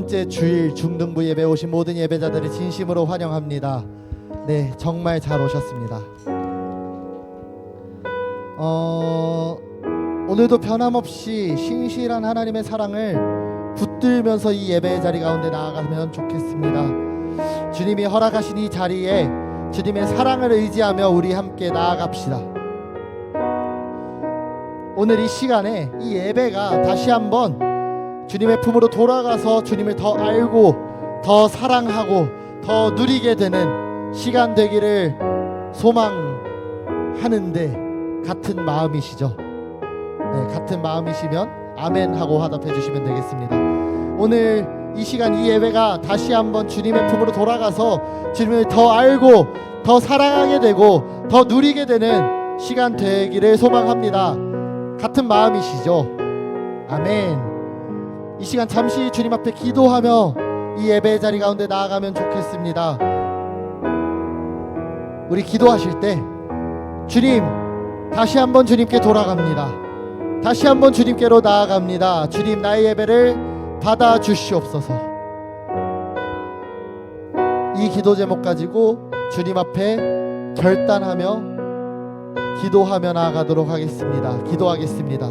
번째 주일 중등부 예배 오신 모든 예배자들을 진심으로 환영합니다. 네, 정말 잘 오셨습니다. 오늘도 변함없이 신실한 하나님의 사랑을 붙들면서 이 예배의 자리 가운데 나아가면 좋겠습니다. 주님이 허락하신 이 자리에 주님의 사랑을 의지하며 우리 함께 나아갑시다. 오늘 이 시간에 이 예배가 다시 한번 주님의 품으로 돌아가서 주님을 더 알고 더 사랑하고 더 누리게 되는 시간 되기를 소망하는데 같은 마음이시죠? 네, 같은 마음이시면 아멘 하고 화답해 주시면 되겠습니다. 오늘 이 시간 이 예배가 다시 한번 주님의 품으로 돌아가서 주님을 더 알고 더 사랑하게 되고 더 누리게 되는 시간 되기를 소망합니다. 같은 마음이시죠? 아멘. 이 시간 잠시 주님 앞에 기도하며 이 예배의 자리 가운데 나아가면 좋겠습니다. 우리 기도하실 때 주님, 다시 한번 주님께 돌아갑니다. 다시 한번 주님께로 나아갑니다. 주님, 나의 예배를 받아 주시옵소서. 이 기도 제목 가지고 주님 앞에 결단하며 기도하며 나아가도록 하겠습니다. 기도하겠습니다.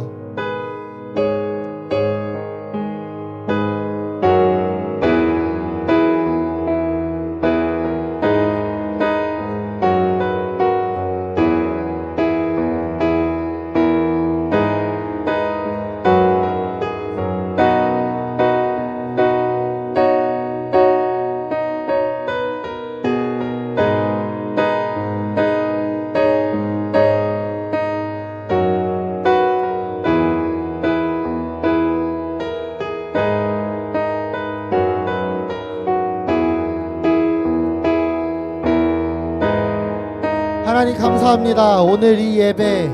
하나님 감사합니다. 오늘 이 예배,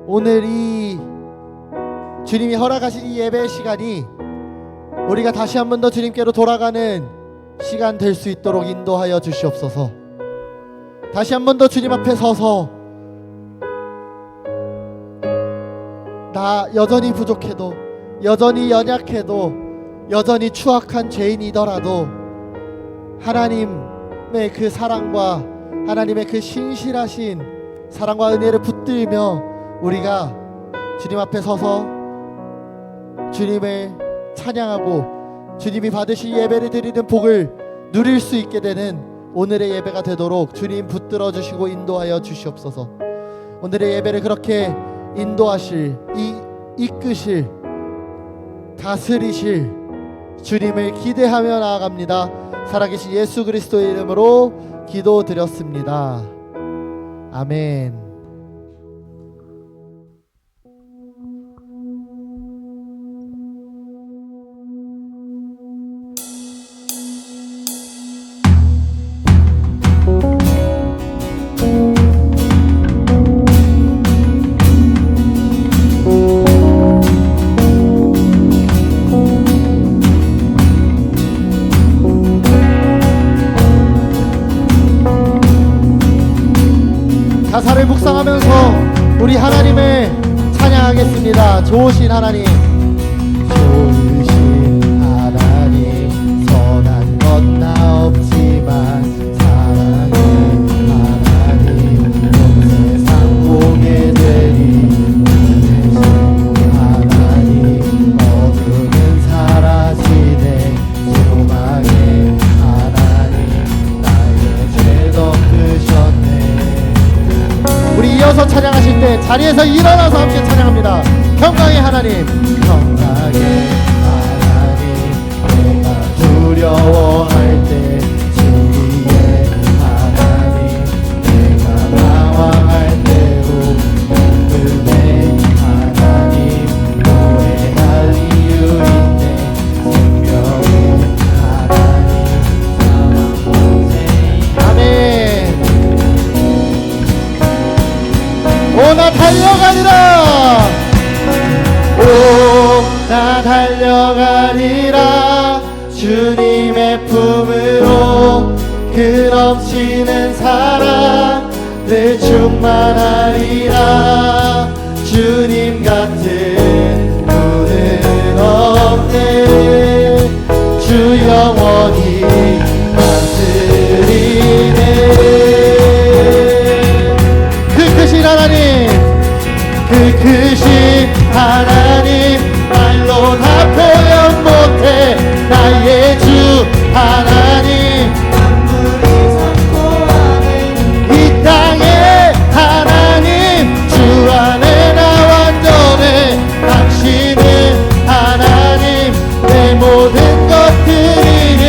오늘 이 주님이 허락하신 이 예배의 시간이 우리가 다시 한 번 더 주님께로 돌아가는 시간 될 수 있도록 인도하여 주시옵소서. 다시 한 번 더 주님 앞에 서서 나 여전히 부족해도, 여전히 연약해도, 여전히 추악한 죄인이더라도 하나님의 그 사랑과 하나님의 그 신실하신 사랑과 은혜를 붙들며 우리가 주님 앞에 서서 주님을 찬양하고 주님이 받으실 예배를 드리는 복을 누릴 수 있게 되는 오늘의 예배가 되도록 주님 붙들어 주시고 인도하여 주시옵소서. 오늘의 예배를 그렇게 인도하실, 이끄실, 다스리실 주님을 기대하며 나아갑니다. 살아계신 예수 그리스도의 이름으로 기도드렸습니다. 아멘. 가사를 묵상하면서 우리 하나님을 찬양하겠습니다. 좋으신 하나님, 좋으신 하나님, 선한 건 나 없지만 사랑의 하나님, 온 세상 보게 되리 하나님, 어둠은 사라지네 소망의 하나님, 나의 죄 덮으셨네. 우리 이어서 찬양하실 때 자리에서 일어나서 함께 찬양합니다. 평강의 하나님, 평강의 하나님, 내가 두려워할 때 주의 하나님, 내가 방황할 때도 은혜의 하나님, 노래할 이유 있네 생명의 하나님, 사랑 권세의 아멘. 오, 나 달려가리라. 오, 나 달려가리라. 주님의 품으로 그 넘치는 사랑 늘 충만하리라. 주님 같은 분은 없네. 영원히 다스리네. 그 크신 하나님, 그 크신 하나님, 말로 다 표현 못해. 나의 주 하나님, 이 땅의 하나님, 주 안에 나 완전해. 당신은 하나님, 내 모든 것들이니.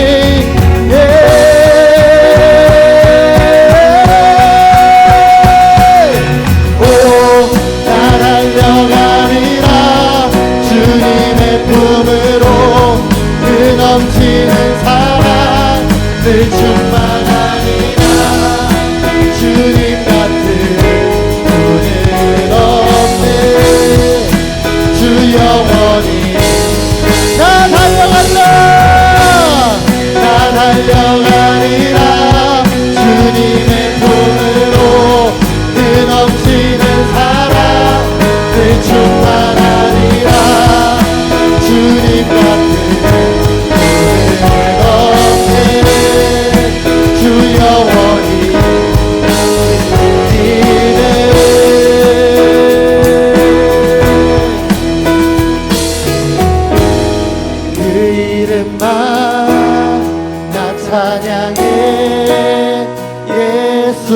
오, 나 달려가리라 주님의 품으로. 그 넘치는 사랑 늘 충만하리라. 주님 같은 분은 없네. 주 영원히 나 달려간다. 나 달려가리라 주님의 품으로. 그 넘치는 사랑 늘 충만하리라. 주님 같은 분은 없네. 주 영원히 그 이름만 나 찬양해. 예수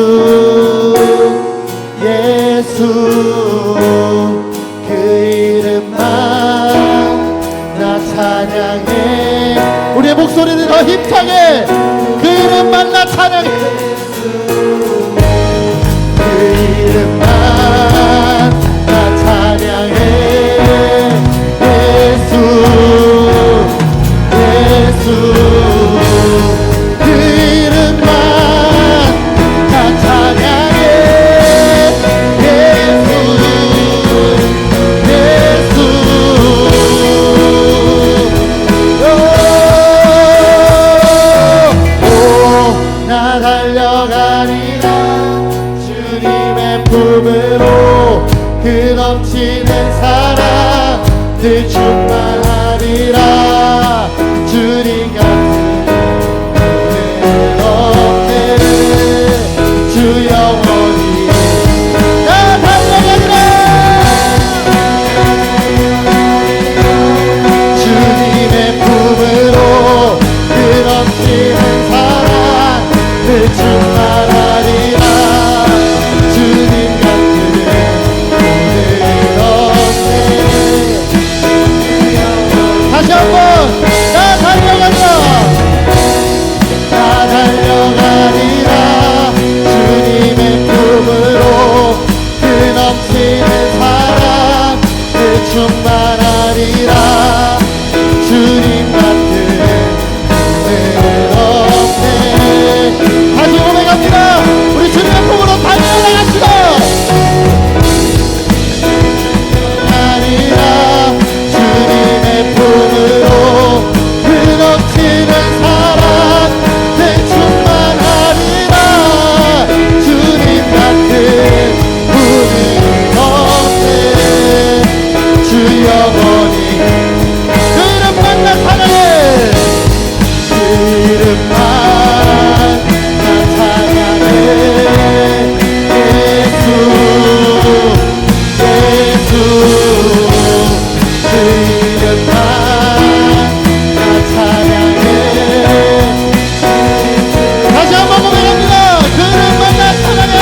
예수, 그 이름만 나 찬양해. 우리의 목소리를 더 힘차게, 그 이름만 나 찬양해. 그 이름만 나 찬양해. 예수 예수, 그 이름만 나 찬양해. 예수 예수. 오, 나 달려가리라 주님의 품으로. 그 넘치는 사랑 늘 충만하리라. 주님 같은 분은 없네. 주 영원히 나 달려가리라. 주님의 품으로. 그 넘치는 사랑 늘 충만하리라. 주님 같은 분은 없네. 다시 한번 나 달려간다. 나 달려가리라 주님의 품으로. 그 넘치는 사랑 그 충만하리라. 주님 같은 분은 없네. 다시 고백합니다. 우리 주님의 품으로 달려나갑시다. 주님의 품으로. 그 넘치는 사랑 늘 충만하리라. 주님 같은 분은 없네. 주 영원히 그 이름만 나 찬양해. 그 이름만 나 찬양해. 예수 예수, 그 이름만 나 찬양해. 다시 한번 고백합니다. 그 이름만 나 찬양해.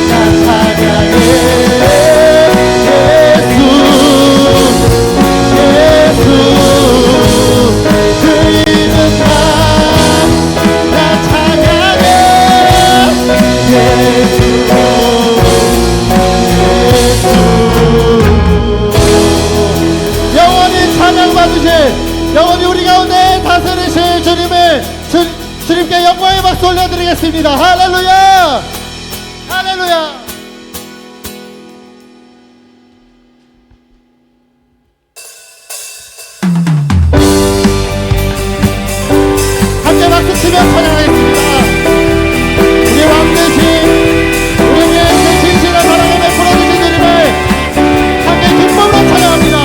나 찬양해. 예수 예수, 그 이름만 나 찬양해. 예수 영원히 찬양받으실, 영원히 우리 가운데 다스리실 주님께 영광의 박수 올려드리겠습니다. 할렐루야 할렐루야. 함께 박수 치며 찬양하겠습니다. 우리 왕 대신 우리 위해 진실한 사랑을 베풀어 주신 주님을 함께 기쁨으로 찬양합니다.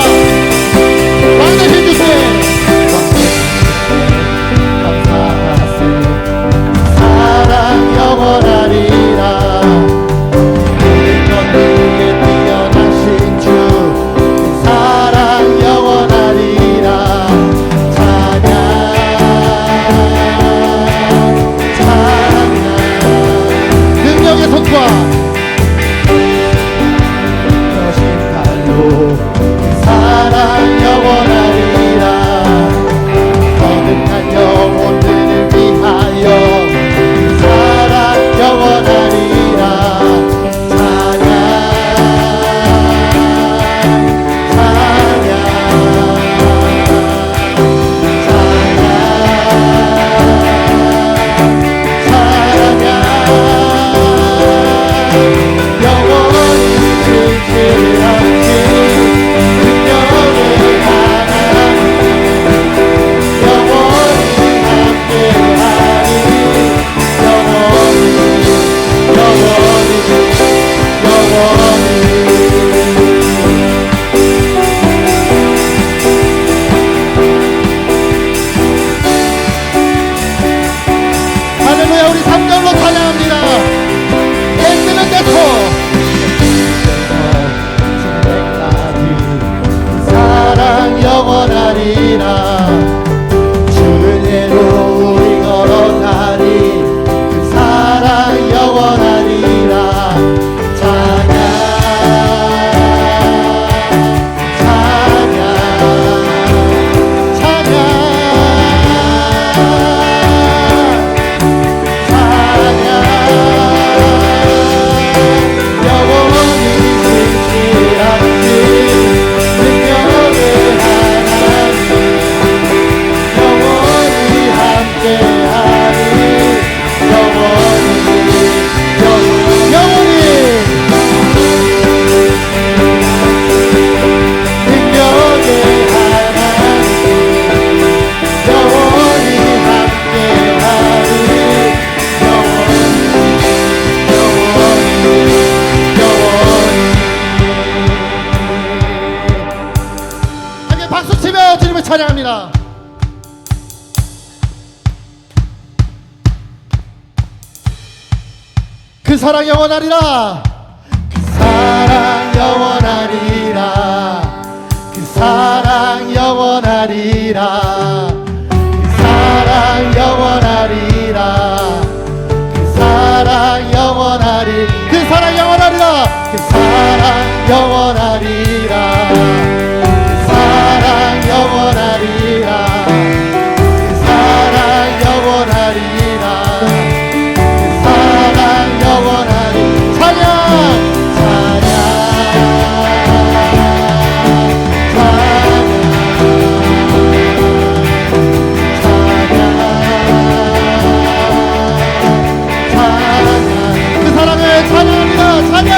찬양합니다. 그 사랑 영원하리라. 그 사랑 영원하리라. 그 사랑 영원하리라. 그 사랑 영원하리라. 그 사랑 영원하리. 그 사랑 영원하리라. 그 사랑 영원하리라. 그 사랑 영원하리라. 그 사랑 영원하리라. 영원하리. 찬양 찬양 찬양 그 사랑을 찬양합니다. 찬양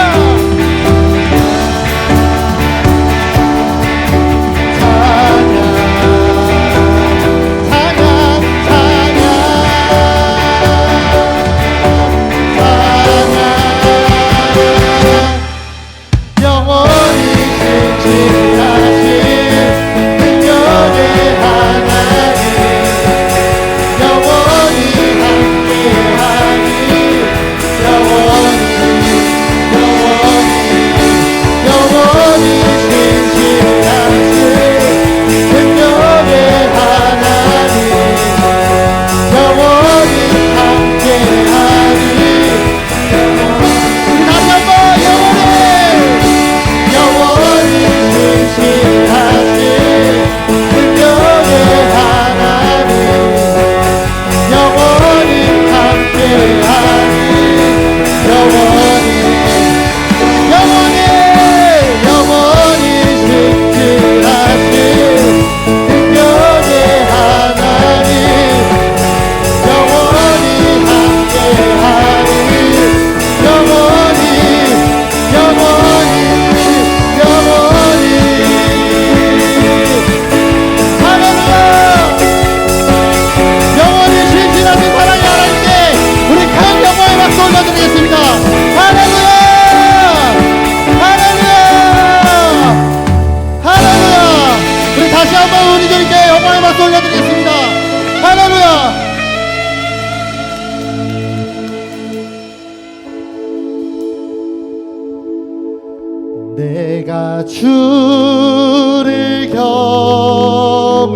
내가 주를 경외함으로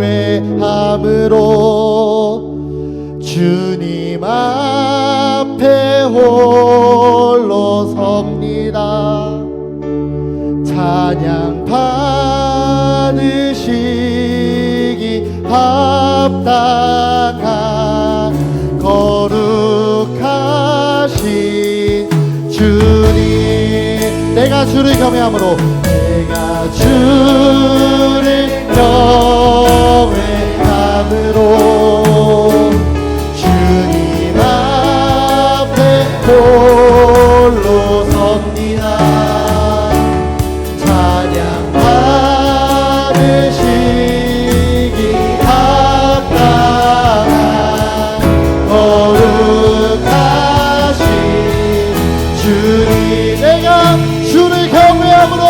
주님 앞에 홀로 섭니다. 찬양 받으시기 합당한 거룩하신 주님. 내가 주를 경외함으로 내가 주를 경외함으로 주님 앞에 홀로 섭니다. 찬양 받으시기 합당한 거룩하신 주님. 내가 주를 경외함으로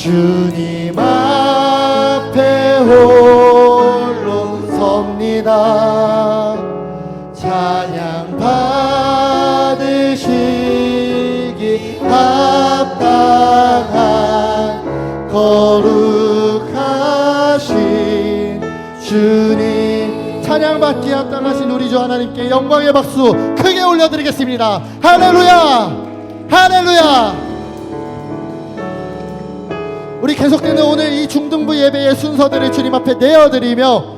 주님 앞에 홀로 섭니다. 찬양 받으시기 합당한 거룩하신 주님, 찬양받기 합당하신 우리 주 하나님께 영광의 박수 크게 올려드리겠습니다. 할렐루야, 할렐루야. 우리 계속되는 오늘 이 중등부 예배의 순서들을 주님 앞에 내어드리며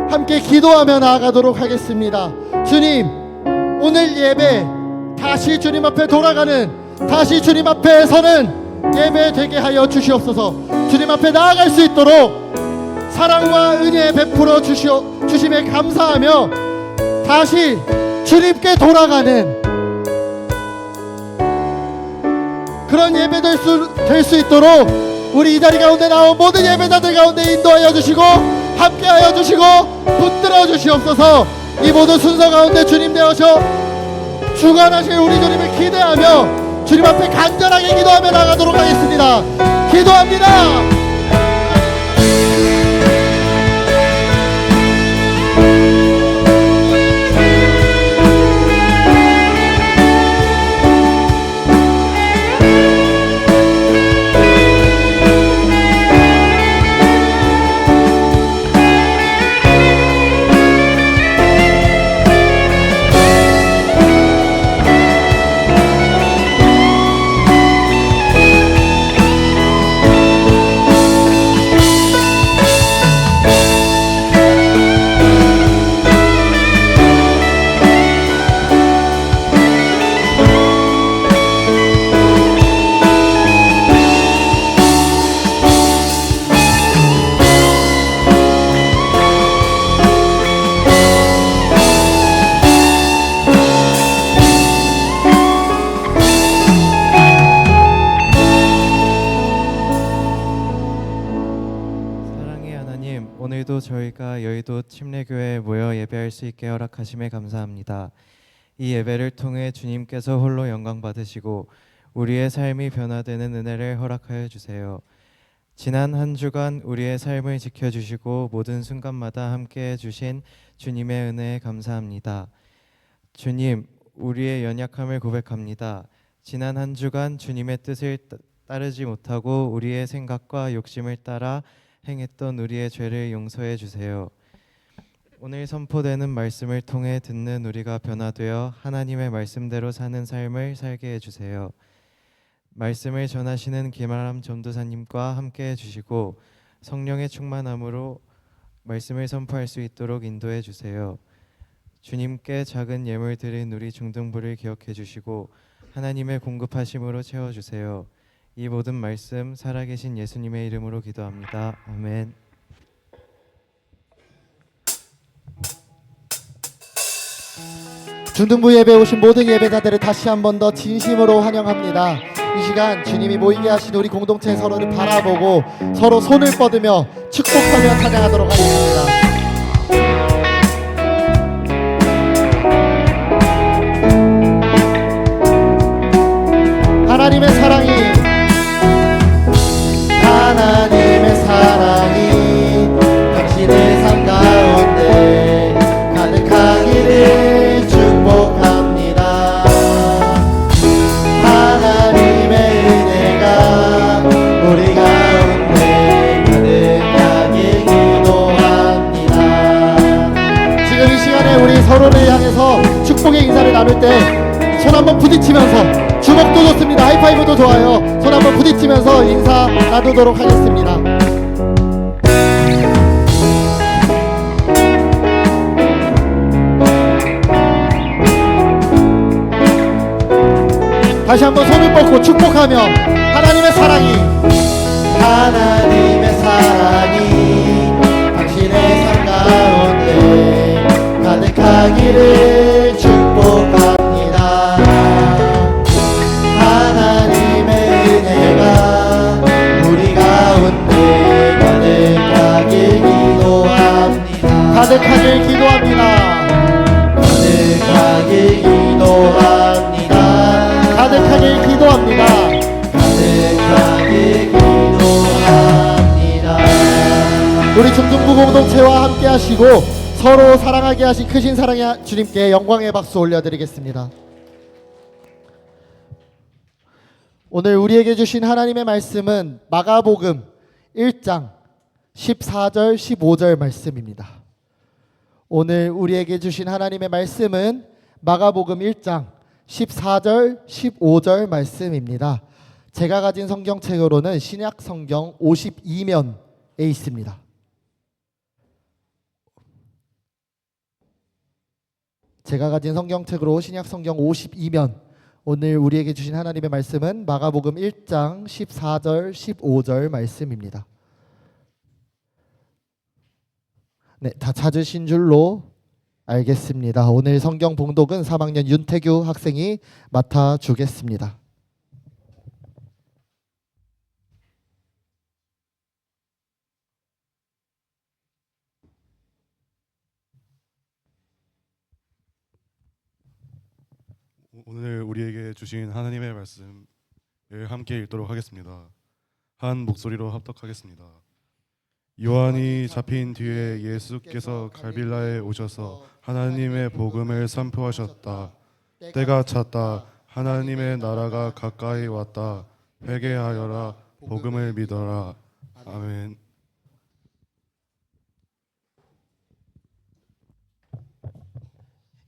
함께 기도하며 나아가도록 하겠습니다. 주님, 오늘 예배 다시 주님 앞에 돌아가는, 다시 주님 앞에 서는 예배 되게 하여 주시옵소서. 주님 앞에 나아갈 수 있도록 사랑과 은혜 베풀어 주심에 감사하며 다시 주님께 돌아가는 그런 예배 될 수 있도록 우리 이 자리 가운데 나온 모든 예배자들 가운데 인도하여 주시고 함께하여 주시고 붙들어 주시옵소서. 이 모든 순서 가운데 주님 되어서 주관하실 우리 주님을 기대하며 주님 앞에 간절하게 기도하며 나가도록 하겠습니다. 기도합니다. 오늘도 저희가 여의도 침례교회에 모여 예배할 수 있게 허락하심에 감사합니다. 이 예배를 통해 주님께서 홀로 영광 받으시고 우리의 삶이 변화되는 은혜를 허락하여 주세요. 지난 한 주간 우리의 삶을 지켜주시고 모든 순간마다 함께해 주신 주님의 은혜에 감사합니다. 주님, 우리의 연약함을 고백합니다. 지난 한 주간 주님의 뜻을 따르지 못하고 우리의 생각과 욕심을 따라 행했던 우리의 죄를 용서해 주세요. 오늘 선포되는 말씀을 통해 듣는 우리가 변화되어 하나님의 말씀대로 사는 삶을 살게 해주세요. 말씀을 전하시는 김아람 전도사님과 함께 해주시고 성령의 충만함으로 말씀을 선포할 수 있도록 인도해 주세요. 주님께 작은 예물 드린 우리 중등부를 기억해 주시고 하나님의 공급하심으로 채워주세요. 이 모든 말씀 살아계신 예수님의 이름으로 기도합니다. 아멘. 중등부 예배에 오신 모든 예배자들을 다시 한 번 더 진심으로 환영합니다. 이 시간 주님이 모이게 하신 우리 공동체 서로를 바라보고 서로 손을 뻗으며 축복하며 찬양하도록 하겠습니다. 하나님의 사랑이 당신의 삶 가운데 가득하기를 축복합니다. 하나님의 은혜가 우리 가운데 가득하게 기도합니다. 지금 이 시간에 우리 서로를 향해서 축복의 인사를 나눌 때 손 한번 부딪히면서, 주먹도 좋습니다, 하이파이브도 좋아요, 손 한번 부딪히면서 인사 나누도록 하겠습니다. 다시 한번 손을 뻗고 축복하며 하나님의 사랑이 당신의 삶 가운데 가득하기를 축복합니다. 하나님의 은혜가 우리 가운데 가득하길 기도합니다. 가득하길 기도합니다. 가득하길 기도합니다. 가득하길 기도합니다. 가득하길 기도합니다. 우리 중등부 공동체와 함께 하시고 서로 사랑하게 하신 크신 사랑의 주님께 영광의 박수 올려드리겠습니다. 오늘 우리에게 주신 하나님의 말씀은 마가복음 1장 14절 15절 말씀입니다. 오늘 우리에게 주신 하나님의 말씀은 마가복음 1장 14절 15절 말씀입니다. 제가 가진 성경책으로는 신약 성경 52면에 있습니다. 제가 가진 성경책으로 신약 성경 52면, 오늘 우리에게 주신 하나님의 말씀은 마가복음 1장 14절 15절 말씀입니다. 네, 다 찾으신 줄로 알겠습니다. 오늘 성경 봉독은 3학년 윤태규 학생이 맡아주겠습니다. 오늘 우리에게 주신 하나님의 말씀을 함께 읽도록 하겠습니다. 한 목소리로 합독하겠습니다. 요한이 잡힌 뒤에 예수께서 갈릴라에 오셔서 하나님의 복음을 선포하셨다. 때가 찼다. 하나님의 나라가 가까이 왔다. 회개하여라. 복음을 믿어라. 아멘.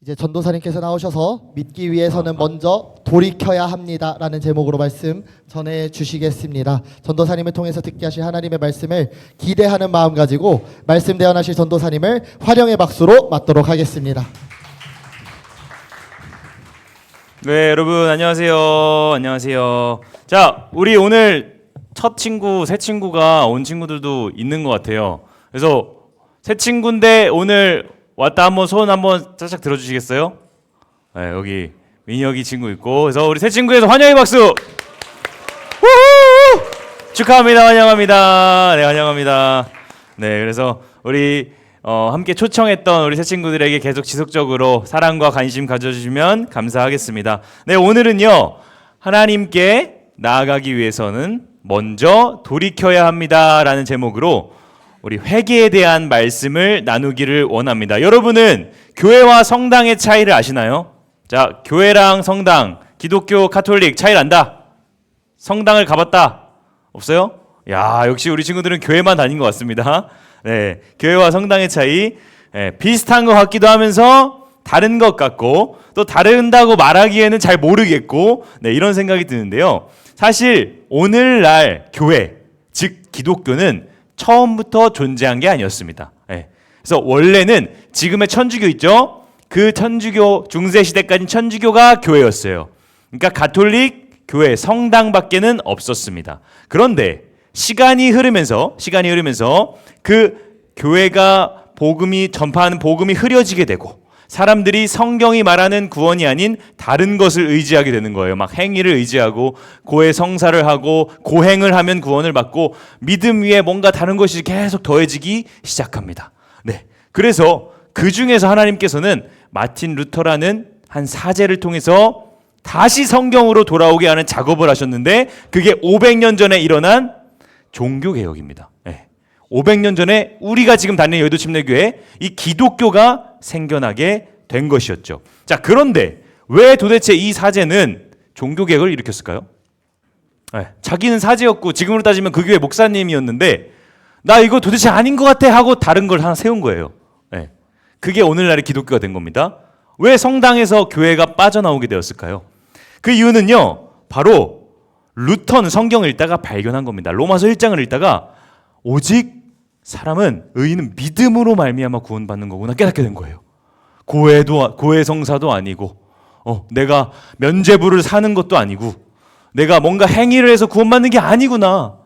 이제 전도사님께서 나오셔서 믿기 위해서는 먼저 돌이켜야 합니다 라는 제목으로 말씀 전해주시겠습니다. 전도사님을 통해서 듣게 하실 하나님의 말씀을 기대하는 마음 가지고 말씀 대언하실 전도사님을 환영의 박수로 맞도록 하겠습니다. 네, 여러분 안녕하세요. 안녕하세요. 자, 우리 오늘 첫 친구, 새 친구가 온 친구들도 있는 것 같아요. 그래서 새 친구인데 오늘 왔다 한번 손 한번 짝짝 들어주시겠어요? 네, 여기 민혁이 친구 있고, 그래서 우리 새 친구에서 환영의 박수. 우후! 축하합니다. 환영합니다. 네, 환영합니다. 네, 그래서 우리 함께 초청했던 우리 새 친구들에게 계속 지속적으로 사랑과 관심 가져주시면 감사하겠습니다. 네, 오늘은요, 하나님께 나아가기 위해서는 먼저 돌이켜야 합니다라는 제목으로 우리 회개에 대한 말씀을 나누기를 원합니다. 여러분은 교회와 성당의 차이를 아시나요? 자, 교회랑 성당, 기독교, 카톨릭 차이를 안다? 성당을 가봤다? 없어요? 야, 역시 우리 친구들은 교회만 다닌 것 같습니다. 네, 교회와 성당의 차이, 비슷한 것 같기도 하면서 다른 것 같고, 또 다른다고 말하기에는 잘 모르겠고, 네, 이런 생각이 드는데요. 사실 오늘날 교회, 즉 기독교는 처음부터 존재한 게 아니었습니다. 그래서 원래는 지금의 천주교 있죠? 그 천주교, 중세시대까지 천주교가 교회였어요. 그러니까 가톨릭 교회, 성당밖에는 없었습니다. 그런데 시간이 흐르면서 그 교회가 전파하는 복음이 흐려지게 되고, 사람들이 성경이 말하는 구원이 아닌 다른 것을 의지하게 되는 거예요. 막 행위를 의지하고 고해 성사를 하고 고행을 하면 구원을 받고 믿음 위에 뭔가 다른 것이 계속 더해지기 시작합니다. 네, 그래서 그 중에서 하나님께서는 마틴 루터라는 한 사제를 통해서 다시 성경으로 돌아오게 하는 작업을 하셨는데, 그게 500년 전에 일어난 종교개혁입니다. 네. 500년 전에 우리가 지금 다니는 여의도 침례교회, 이 기독교가 생겨나게 된 것이었죠. 자, 그런데 왜 도대체 이 사제는 종교개혁을 일으켰을까요? 네, 자기는 사제였고 지금으로 따지면 그 교회 목사님이었는데, 나 이거 도대체 아닌 것 같아 하고 다른 걸 하나 세운 거예요. 네, 그게 오늘날의 기독교가 된 겁니다. 왜 성당에서 교회가 빠져나오게 되었을까요? 그 이유는요, 바로 루터는 성경을 읽다가 발견한 겁니다. 로마서 1장을 읽다가 오직 의인은 믿음으로 말미암아 구원받는 거구나 깨닫게 된 거예요. 고해 성사도 아니고, 내가 면죄부를 사는 것도 아니고, 내가 뭔가 행위를 해서 구원받는 게 아니구나.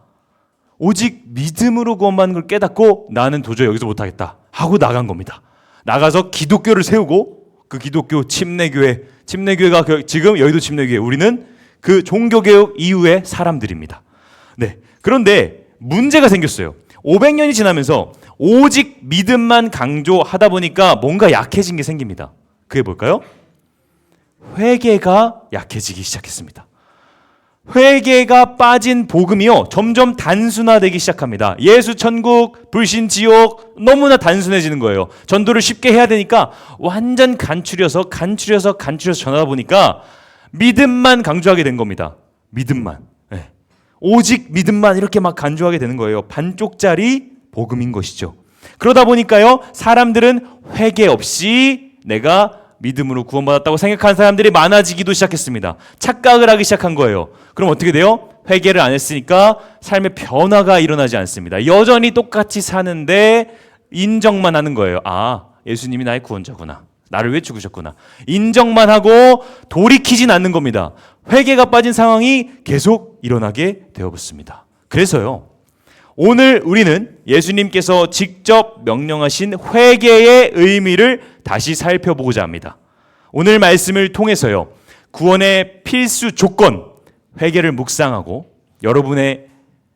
오직 믿음으로 구원받는 걸 깨닫고 나는 도저히 여기서 못하겠다 하고 나간 겁니다. 나가서 기독교를 세우고, 그 기독교 침례교회가 지금 여의도 침례교회, 우리는 그 종교개혁 이후의 사람들입니다. 네, 그런데 문제가 생겼어요. 500년이 지나면서 오직 믿음만 강조하다 보니까 뭔가 약해진 게 생깁니다. 그게 뭘까요? 회개가 약해지기 시작했습니다. 회개가 빠진 복음이요 점점 단순화되기 시작합니다. 예수 천국, 불신 지옥 너무나 단순해지는 거예요. 전도를 쉽게 해야 되니까 완전 간추려서 전하다 보니까 믿음만 강조하게 된 겁니다. 믿음만. 네. 오직 믿음만 이렇게 막 강조하게 되는 거예요. 반쪽짜리 복음인 것이죠. 그러다 보니까요 사람들은 회개 없이 내가 믿음으로 구원받았다고 생각하는 사람들이 많아지기도 시작했습니다. 착각을 하기 시작한 거예요. 그럼 어떻게 돼요? 회개를 안 했으니까 삶의 변화가 일어나지 않습니다. 여전히 똑같이 사는데 인정만 하는 거예요. 아, 예수님이 나의 구원자구나. 나를 위해 죽으셨구나. 인정만 하고 돌이키진 않는 겁니다. 회개가 빠진 상황이 계속 일어나게 되어버렸습니다. 그래서요. 오늘 우리는 예수님께서 직접 명령하신 회개의 의미를 다시 살펴보고자 합니다. 오늘 말씀을 통해서요. 구원의 필수 조건, 회개를 묵상하고 여러분의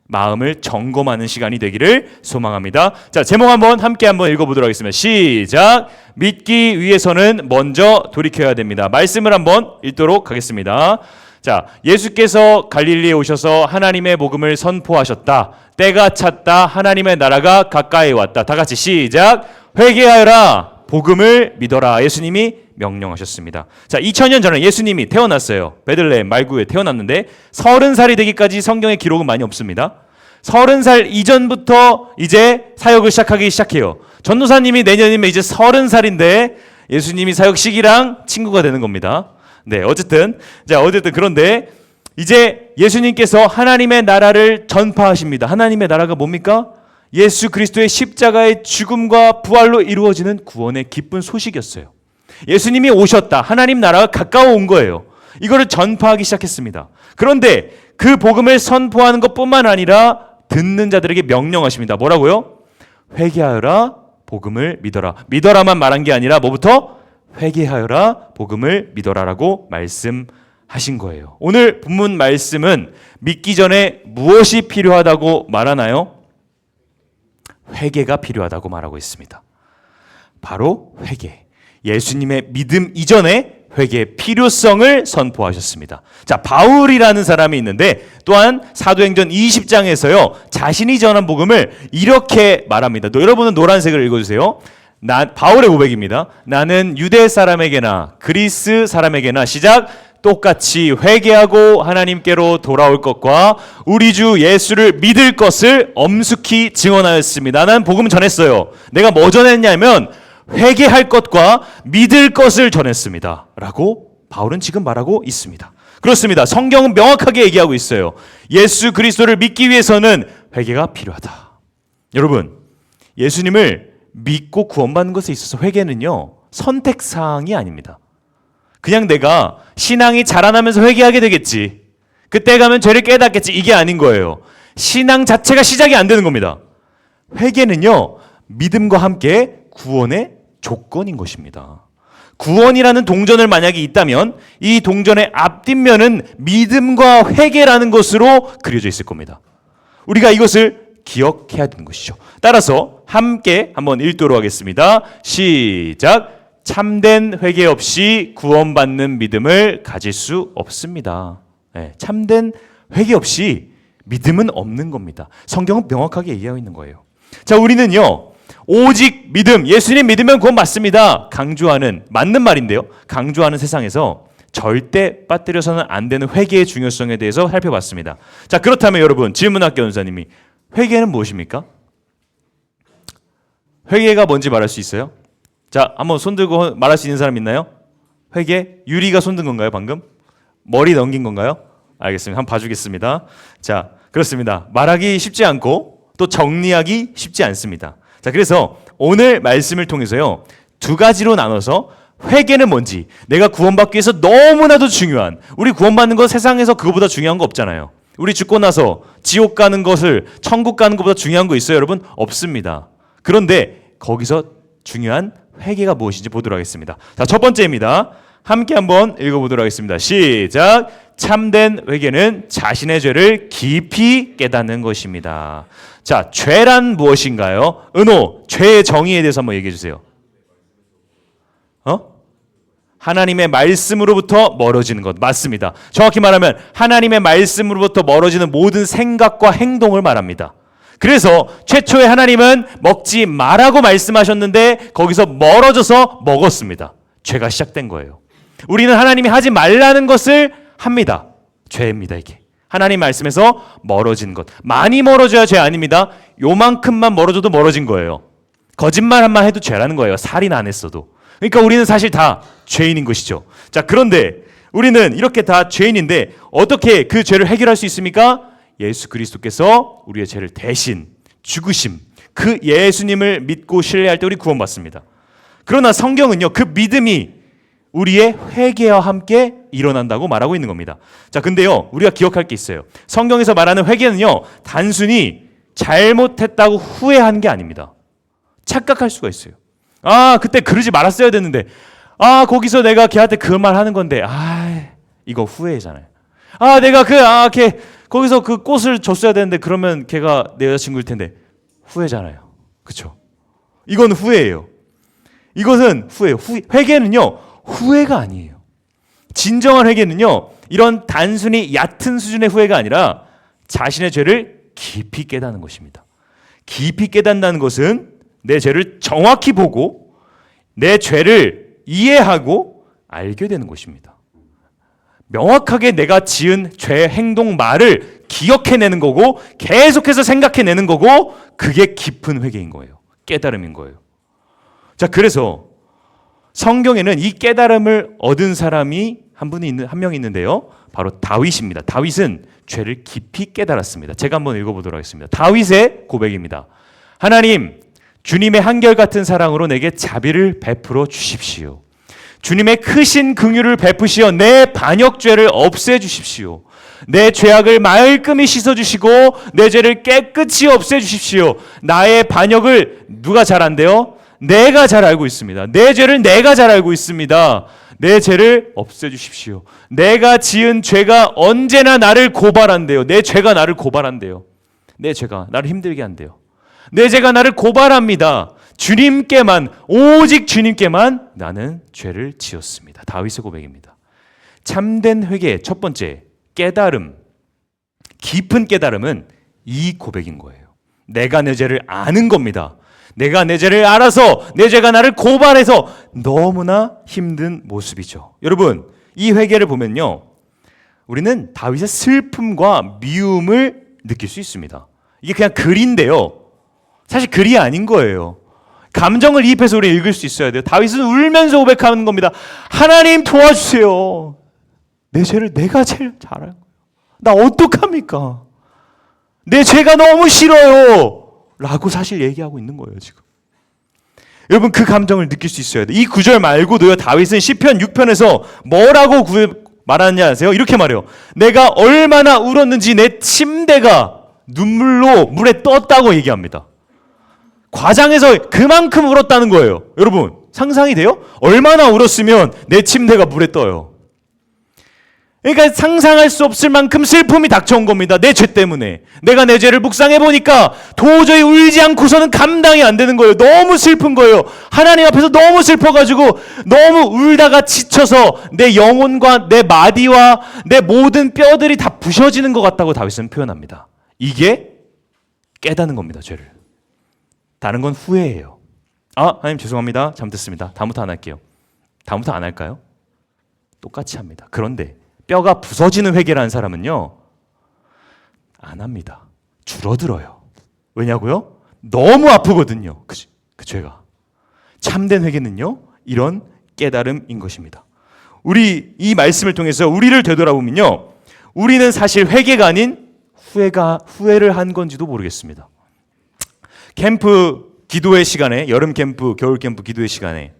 마음을 점검하는 시간이 되기를 소망합니다. 자, 제목 함께 한번 읽어보도록 하겠습니다. 시작! 믿기 위해서는 먼저 돌이켜야 됩니다. 말씀을 한번 읽도록 하겠습니다. 자, 예수께서 갈릴리에 오셔서 하나님의 복음을 선포하셨다. 때가 찼다. 하나님의 나라가 가까이 왔다. 다 같이 시작. 회개하여라. 복음을 믿어라. 예수님이 명령하셨습니다. 자, 2000년 전에 예수님이 태어났어요. 베들레헴 말구에 태어났는데 30살이 되기까지 성경에 기록은 많이 없습니다. 30살 이전부터 이제 사역을 시작해요. 전도사님이 내년이면 이제 30살인데 예수님이 사역 시기랑 친구가 되는 겁니다. 네, 어쨌든 그런데 이제 예수님께서 하나님의 나라를 전파하십니다. 하나님의 나라가 뭡니까? 예수 그리스도의 십자가의 죽음과 부활로 이루어지는 구원의 기쁜 소식이었어요. 예수님이 오셨다. 하나님 나라가 가까워 온 거예요. 이거를 전파하기 시작했습니다. 그런데 그 복음을 선포하는 것뿐만 아니라 듣는 자들에게 명령하십니다. 뭐라고요? 회개하여라. 복음을 믿어라. 믿어라만 말한 게 아니라 뭐부터? 회개하여라. 복음을 믿어라라고 말씀하신 거예요. 오늘 본문 말씀은 믿기 전에 무엇이 필요하다고 말하나요? 회개가 필요하다고 말하고 있습니다. 바로 회개. 예수님의 믿음 이전에 회개의 필요성을 선포하셨습니다. 자, 바울이라는 사람이 있는데 또한 사도행전 20장에서요. 자신이 전한 복음을 이렇게 말합니다. 여러분은 노란색을 읽어주세요. 바울의 고백입니다. 나는 유대 사람에게나 그리스 사람에게나 시작 똑같이 회개하고 하나님께로 돌아올 것과 우리 주 예수를 믿을 것을 엄숙히 증언하였습니다. 나는 복음 전했어요. 내가 뭐 전했냐면 회개할 것과 믿을 것을 전했습니다. 라고 바울은 지금 말하고 있습니다. 그렇습니다. 성경은 명확하게 얘기하고 있어요. 예수 그리스도를 믿기 위해서는 회개가 필요하다. 여러분, 예수님을 믿고 구원받는 것에 있어서 회개는요, 선택사항이 아닙니다. 그냥 내가 신앙이 자라나면서 회개하게 되겠지. 그때 가면 죄를 깨닫겠지. 이게 아닌 거예요. 신앙 자체가 시작이 안 되는 겁니다. 회개는요, 믿음과 함께 구원의 조건인 것입니다. 구원이라는 동전을 만약에 있다면 이 동전의 앞뒷면은 믿음과 회개라는 것으로 그려져 있을 겁니다. 우리가 이것을 기억해야 되는 것이죠. 따라서 함께 한번 읽도록 하겠습니다. 시작. 참된 회개 없이 구원받는 믿음을 가질 수 없습니다. 네, 참된 회개 없이 믿음은 없는 겁니다. 성경은 명확하게 얘기하고 있는 거예요. 자, 우리는요, 오직 믿음, 예수님 믿으면 구원 받습니다. 강조하는, 맞는 말인데요. 강조하는 세상에서 절대 빠뜨려서는 안 되는 회개의 중요성에 대해서 살펴봤습니다. 자, 그렇다면 여러분, 질문할게요, 원사님이. 회개는 무엇입니까? 회개가 뭔지 말할 수 있어요? 자, 한번 손 들고 말할 수 있는 사람 있나요? 회개? 유리가 손 든 건가요, 방금? 머리 넘긴 건가요? 알겠습니다. 한번 봐주겠습니다. 자, 그렇습니다. 말하기 쉽지 않고 또 정리하기 쉽지 않습니다. 자, 그래서 오늘 말씀을 통해서요, 두 가지로 나눠서 회개는 뭔지, 내가 구원받기 위해서 너무나도 중요한, 우리 구원받는 거 세상에서 그거보다 중요한 거 없잖아요. 우리 죽고 나서 지옥 가는 것을, 천국 가는 것보다 중요한 거 있어요, 여러분? 없습니다. 그런데 거기서 중요한 회개가 무엇인지 보도록 하겠습니다. 자, 첫 번째입니다. 함께 한번 읽어보도록 하겠습니다. 시작. 참된 회개는 자신의 죄를 깊이 깨닫는 것입니다. 자, 죄란 무엇인가요? 은호, 죄의 정의에 대해서 한번 얘기해 주세요. 하나님의 말씀으로부터 멀어지는 것. 맞습니다. 정확히 말하면 하나님의 말씀으로부터 멀어지는 모든 생각과 행동을 말합니다. 그래서 최초에 하나님은 먹지 말라고 말씀하셨는데 거기서 멀어져서 먹었습니다. 죄가 시작된 거예요. 우리는 하나님이 하지 말라는 것을 합니다. 죄입니다, 이게. 하나님 말씀에서 멀어진 것. 많이 멀어져야 죄 아닙니다. 요만큼만 멀어져도 멀어진 거예요. 거짓말 한 말 해도 죄라는 거예요. 살인 안 했어도. 그러니까 우리는 사실 다 죄인인 것이죠. 자, 그런데 우리는 이렇게 다 죄인인데 어떻게 그 죄를 해결할 수 있습니까? 예수 그리스도께서 우리의 죄를 대신 죽으심, 그 예수님을 믿고 신뢰할 때 우리 구원받습니다. 그러나 성경은요, 그 믿음이 우리의 회개와 함께 일어난다고 말하고 있는 겁니다. 자, 근데요, 우리가 기억할 게 있어요. 성경에서 말하는 회개는요, 단순히 잘못했다고 후회한 게 아닙니다. 착각할 수가 있어요. 아, 그때 그러지 말았어야 됐는데, 아, 거기서 내가 걔한테 그 말 하는 건데, 아, 이거 후회잖아요. 아, 내가 걔 거기서 그 꽃을 줬어야 되는데, 그러면 걔가 내 여자친구일 텐데, 후회잖아요. 그렇죠? 이건 후회예요. 이것은 후회예요. 회개는요, 후회가 아니에요. 진정한 회개는요, 이런 단순히 얕은 수준의 후회가 아니라 자신의 죄를 깊이 깨닫는 것입니다. 깊이 깨닫는다는 것은 내 죄를 정확히 보고 내 죄를 이해하고 알게 되는 것입니다. 명확하게 내가 지은 죄, 행동, 말을 기억해내는 거고 계속해서 생각해내는 거고 그게 깊은 회개인 거예요. 깨달음인 거예요. 자, 그래서 성경에는 이 깨달음을 얻은 사람이 한 명 있는데요. 바로 다윗입니다. 다윗은 죄를 깊이 깨달았습니다. 제가 한번 읽어보도록 하겠습니다. 다윗의 고백입니다. 하나님, 주님의 한결같은 사랑으로 내게 자비를 베풀어 주십시오. 주님의 크신 긍휼을 베푸시어 내 반역죄를 없애 주십시오. 내 죄악을 말끔히 씻어 주시고 내 죄를 깨끗이 없애 주십시오. 나의 반역을 누가 잘 안대요? 내가 잘 알고 있습니다. 내 죄를 내가 잘 알고 있습니다. 내 죄를 없애 주십시오. 내가 지은 죄가 언제나 나를 고발한대요. 내 죄가 나를 고발한대요. 내 죄가 나를 힘들게 한대요. 내 죄가 나를 고발합니다. 주님께만, 오직 주님께만 나는 죄를 지었습니다. 다윗의 고백입니다. 참된 회개의 첫 번째 깨달음, 깊은 깨달음은 이 고백인 거예요. 내가 내 죄를 아는 겁니다. 내가 내 죄를 알아서 내 죄가 나를 고발해서 너무나 힘든 모습이죠. 여러분, 이 회개를 보면요, 우리는 다윗의 슬픔과 미움을 느낄 수 있습니다. 이게 그냥 글인데요, 사실 글이 아닌 거예요. 감정을 이입해서 우리 읽을 수 있어야 돼요. 다윗은 울면서 고백하는 겁니다. 하나님 도와주세요. 내 죄를 내가 제일 잘 알아요. 나 어떡합니까? 내 죄가 너무 싫어요. 라고 사실 얘기하고 있는 거예요, 지금. 여러분, 그 감정을 느낄 수 있어야 돼요. 이 구절 말고도요, 다윗은 시편 6편에서 뭐라고 말하느냐 아세요? 이렇게 말해요. 내가 얼마나 울었는지 내 침대가 눈물로 물에 떴다고 얘기합니다. 과장해서 그만큼 울었다는 거예요. 여러분, 상상이 돼요? 얼마나 울었으면 내 침대가 물에 떠요. 그러니까 상상할 수 없을 만큼 슬픔이 닥쳐온 겁니다. 내 죄 때문에. 내가 내 죄를 묵상해 보니까 도저히 울지 않고서는 감당이 안 되는 거예요. 너무 슬픈 거예요. 하나님 앞에서 너무 슬퍼가지고 너무 울다가 지쳐서 내 영혼과 내 마디와 내 모든 뼈들이 다 부셔지는 것 같다고 다윗은 표현합니다. 이게 깨닫는 겁니다, 죄를. 다른 건 후회예요. 아, 하나님 죄송합니다. 잘못했습니다. 다음부터 안 할게요. 다음부터 안 할까요? 똑같이 합니다. 그런데 뼈가 부서지는 회개라는 사람은요, 안 합니다. 줄어들어요. 왜냐고요? 너무 아프거든요. 그 죄가. 참된 회개는요, 이런 깨달음인 것입니다. 우리 이 말씀을 통해서 우리를 되돌아보면요, 우리는 사실 회개가 아닌 후회를 한 건지도 모르겠습니다. 캠프 기도회 시간에, 여름 캠프, 겨울 캠프 기도회 시간에,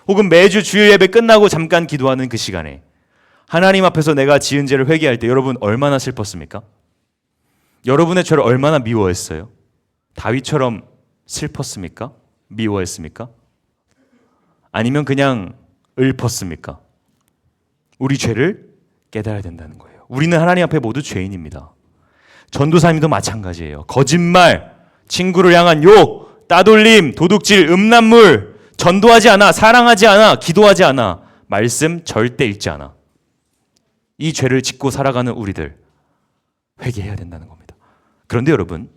혹은 매주 주일 예배 끝나고 잠깐 기도하는 그 시간에 하나님 앞에서 내가 지은 죄를 회개할 때 여러분 얼마나 슬펐습니까? 여러분의 죄를 얼마나 미워했어요? 다윗처럼 슬펐습니까? 미워했습니까? 아니면 그냥 읊었습니까? 우리 죄를 깨달아야 된다는 거예요. 우리는 하나님 앞에 모두 죄인입니다. 전도사님도 마찬가지예요. 거짓말, 친구를 향한 욕, 따돌림, 도둑질, 음란물, 전도하지 않아, 사랑하지 않아, 기도하지 않아, 말씀 절대 읽지 않아. 이 죄를 짓고 살아가는 우리들 회개해야 된다는 겁니다. 그런데 여러분,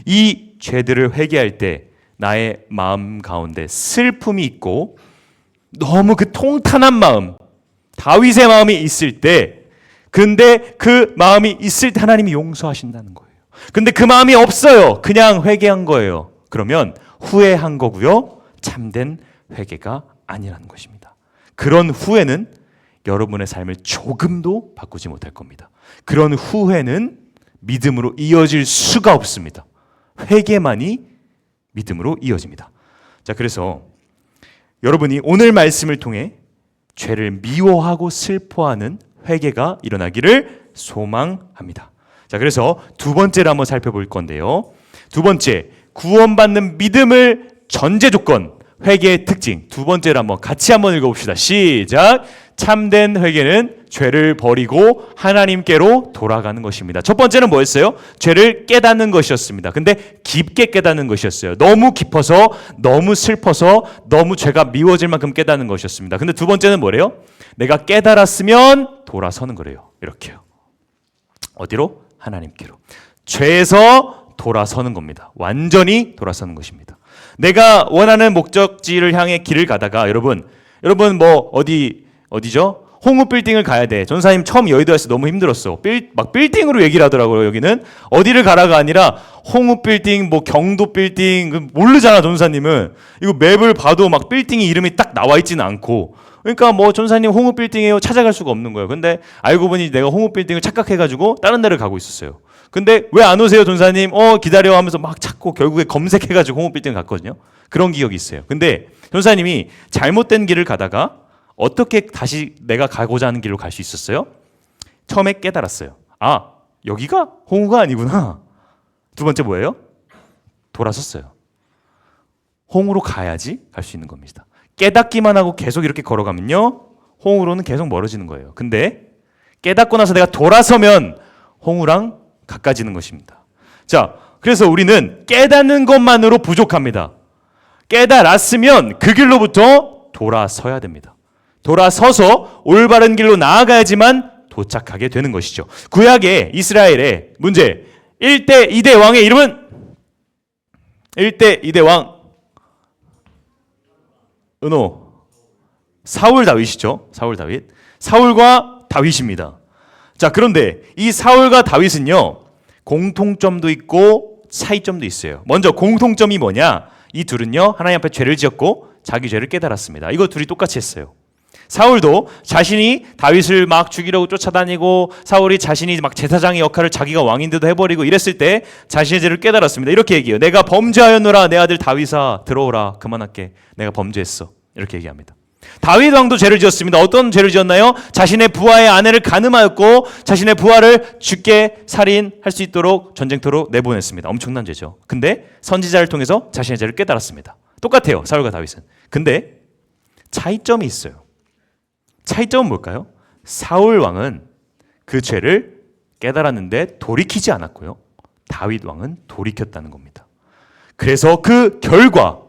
이 죄들을 회개할 때 나의 마음 가운데 슬픔이 있고 너무 그 통탄한 마음, 다윗의 마음이 있을 때, 근데 그 마음이 있을 때 하나님이 용서하신다는 거예요. 근데 그 마음이 없어요. 그냥 회개한 거예요. 그러면 후회한 거고요. 참된 회개가 아니라는 것입니다. 그런 후회는 여러분의 삶을 조금도 바꾸지 못할 겁니다. 그런 후회는 믿음으로 이어질 수가 없습니다. 회개만이 믿음으로 이어집니다. 자, 그래서 여러분이 오늘 말씀을 통해 죄를 미워하고 슬퍼하는 회개가 일어나기를 소망합니다. 자, 그래서 두 번째를 한번 살펴볼 건데요. 두 번째, 구원받는 믿음을 전제 조건, 회개의 특징. 두 번째를 같이 한번 읽어봅시다. 시작. 참된 회개는 죄를 버리고 하나님께로 돌아가는 것입니다. 첫 번째는 뭐였어요? 죄를 깨닫는 것이었습니다. 근데 깊게 깨닫는 것이었어요. 너무 깊어서, 너무 슬퍼서, 너무 죄가 미워질 만큼 깨닫는 것이었습니다. 근데 두 번째는 뭐래요? 내가 깨달았으면 돌아서는 거래요. 이렇게요. 어디로? 하나님께로. 죄에서 돌아서는 겁니다. 완전히 돌아서는 것입니다. 내가 원하는 목적지를 향해 길을 가다가 여러분 뭐 어디죠? 홍우 빌딩을 가야 돼. 전사님 처음 여의도 왔을 때 너무 힘들었어. 막 빌딩으로 얘기를 하더라고요. 여기는 어디를 가라가 아니라 홍우 빌딩, 뭐 경도 빌딩 모르잖아. 전사님은 이거 맵을 봐도 막 빌딩이 이름이 딱 나와 있지는 않고. 그러니까 뭐 전사님 홍우 빌딩이에요 찾아갈 수가 없는 거예요. 근데 알고 보니 내가 홍우 빌딩을 착각해가지고 다른 데를 가고 있었어요. 근데 왜 안 오세요, 전사님? 기다려 하면서 막 찾고 결국에 검색해가지고 홍우 빌딩을 갔거든요. 그런 기억이 있어요. 근데 전사님이 잘못된 길을 가다가 어떻게 다시 내가 가고자 하는 길로 갈 수 있었어요? 처음에 깨달았어요. 아, 여기가 홍우가 아니구나. 두 번째 뭐예요? 돌아섰어요. 홍우로 가야지 갈 수 있는 겁니다. 깨닫기만 하고 계속 이렇게 걸어가면요, 홍우로는 계속 멀어지는 거예요. 근데 깨닫고 나서 내가 돌아서면 홍우랑 가까워지는 것입니다. 자, 그래서 우리는 깨닫는 것만으로 부족합니다. 깨달았으면 그 길로부터 돌아서야 됩니다. 돌아서서 올바른 길로 나아가야지만 도착하게 되는 것이죠. 구약의 이스라엘의 문제, 1대 2대 왕의 이름은 1대 2대 왕 은호 사울 다윗이죠. 사울 다윗. 사울과 다윗입니다. 자, 그런데 이 사울과 다윗은요, 공통점도 있고 차이점도 있어요. 먼저 공통점이 뭐냐? 이 둘은요, 하나님 앞에 죄를 지었고 자기 죄를 깨달았습니다. 이거 둘이 똑같이 했어요. 사울도 자신이 다윗을 막 죽이려고 쫓아다니고, 사울이 자신이 막 제사장의 역할을 자기가 왕인데도 해버리고 이랬을 때 자신의 죄를 깨달았습니다. 이렇게 얘기해요. 내가 범죄하였노라. 내 아들 다윗아 들어오라. 그만할게. 내가 범죄했어. 이렇게 얘기합니다. 다윗 왕도 죄를 지었습니다. 어떤 죄를 지었나요? 자신의 부하의 아내를 간음하였고 자신의 부하를 죽게 살인할 수 있도록 전쟁터로 내보냈습니다. 엄청난 죄죠. 근데 선지자를 통해서 자신의 죄를 깨달았습니다. 똑같아요, 사울과 다윗은. 근데 차이점이 있어요. 차이점은 뭘까요? 사울 왕은 그 죄를 깨달았는데 돌이키지 않았고요, 다윗 왕은 돌이켰다는 겁니다. 그래서 그 결과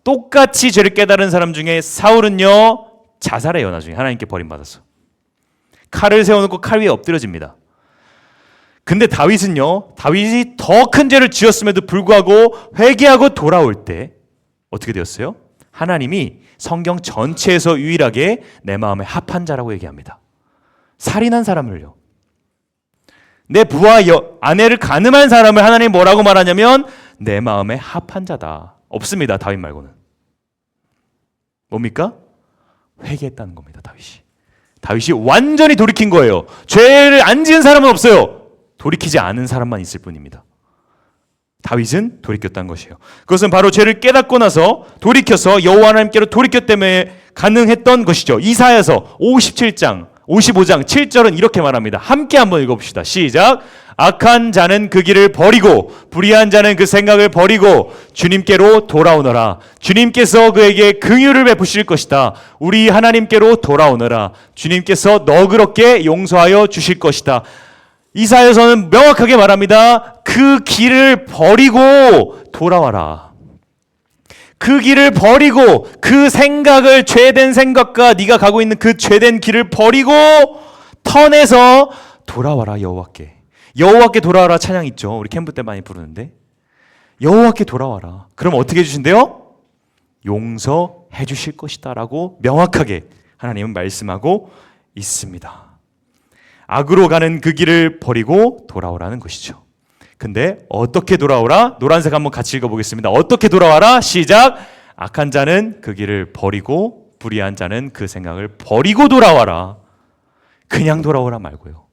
똑같이 죄를 깨달은 사람 중에 사울은요, 자살해요. 나중에 하나님께 버림받았어. 칼을 세워놓고 칼 위에 엎드려집니다. 근데 다윗은요, 다윗이 더 큰 죄를 지었음에도 불구하고 회개하고 돌아올 때 어떻게 되었어요? 하나님이 성경 전체에서 유일하게 내 마음에 합한 자라고 얘기합니다. 살인한 사람을요, 내 부하 아내를 간음한 사람을 하나님이 뭐라고 말하냐면 내 마음에 합한 자다. 없습니다, 다윗 말고는. 뭡니까? 회개했다는 겁니다. 다윗이 완전히 돌이킨 거예요. 죄를 안 지은 사람은 없어요. 돌이키지 않은 사람만 있을 뿐입니다. 다윗은 돌이켰다는 것이에요. 그것은 바로 죄를 깨닫고 나서 돌이켜서 여호와 하나님께로 돌이켰기 때문에 가능했던 것이죠. 이사야서 57장 55장 7절은 이렇게 말합니다. 함께 한번 읽어봅시다. 시작. 악한 자는 그 길을 버리고 불의한 자는 그 생각을 버리고 주님께로 돌아오너라. 주님께서 그에게 긍휼을 베푸실 것이다. 우리 하나님께로 돌아오너라. 주님께서 너그럽게 용서하여 주실 것이다. 이사야서는 명확하게 말합니다. 그 길을 버리고 돌아와라. 그 길을 버리고 그 생각을 죄된 생각과 네가 가고 있는 그 죄된 길을 버리고 턴해서 돌아와라 여호와께. 여호와께 돌아와라 찬양 있죠. 우리 캠프 때 많이 부르는데 여호와께 돌아와라. 그럼 어떻게 해주신대요? 용서해 주실 것이다 라고 명확하게 하나님은 말씀하고 있습니다. 악으로 가는 그 길을 버리고 돌아오라는 것이죠. 근데 어떻게 돌아오라? 노란색 한번 같이 읽어보겠습니다. 어떻게 돌아와라? 시작! 악한 자는 그 길을 버리고 불의한 자는 그 생각을 버리고 돌아와라. 그냥 돌아오라 말고요.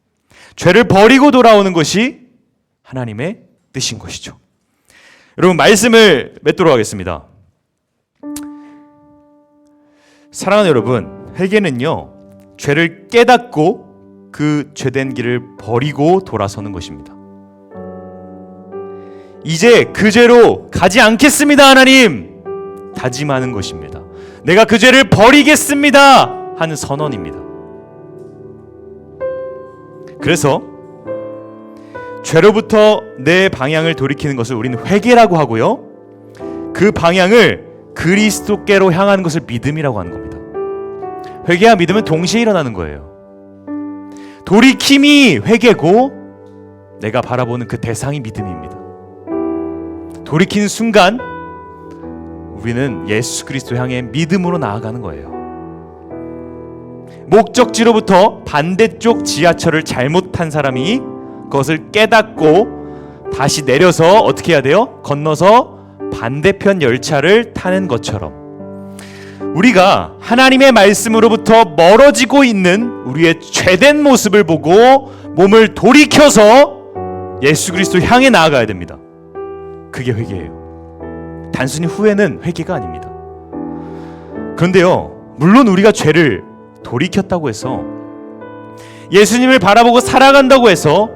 죄를 버리고 돌아오는 것이 하나님의 뜻인 것이죠. 여러분 말씀을 맺도록 하겠습니다. 사랑하는 여러분, 회개는요 죄를 깨닫고 그 죄된 길을 버리고 돌아서는 것입니다. 이제 그 죄로 가지 않겠습니다 하나님 다짐하는 것입니다. 내가 그 죄를 버리겠습니다 하는 선언입니다. 그래서 죄로부터 내 방향을 돌이키는 것을 우리는 회개라고 하고요, 그 방향을 그리스도께로 향하는 것을 믿음이라고 하는 겁니다. 회개와 믿음은 동시에 일어나는 거예요. 돌이킴이 회개고 내가 바라보는 그 대상이 믿음입니다. 돌이키는 순간 우리는 예수 그리스도 향해 믿음으로 나아가는 거예요. 목적지로부터 반대쪽 지하철을 잘못 탄 사람이 그것을 깨닫고 다시 내려서 어떻게 해야 돼요? 건너서 반대편 열차를 타는 것처럼 우리가 하나님의 말씀으로부터 멀어지고 있는 우리의 죄된 모습을 보고 몸을 돌이켜서 예수 그리스도 향해 나아가야 됩니다. 그게 회개예요. 단순히 후회는 회개가 아닙니다. 그런데요, 물론 우리가 죄를 돌이켰다고 해서 예수님을 바라보고 살아간다고 해서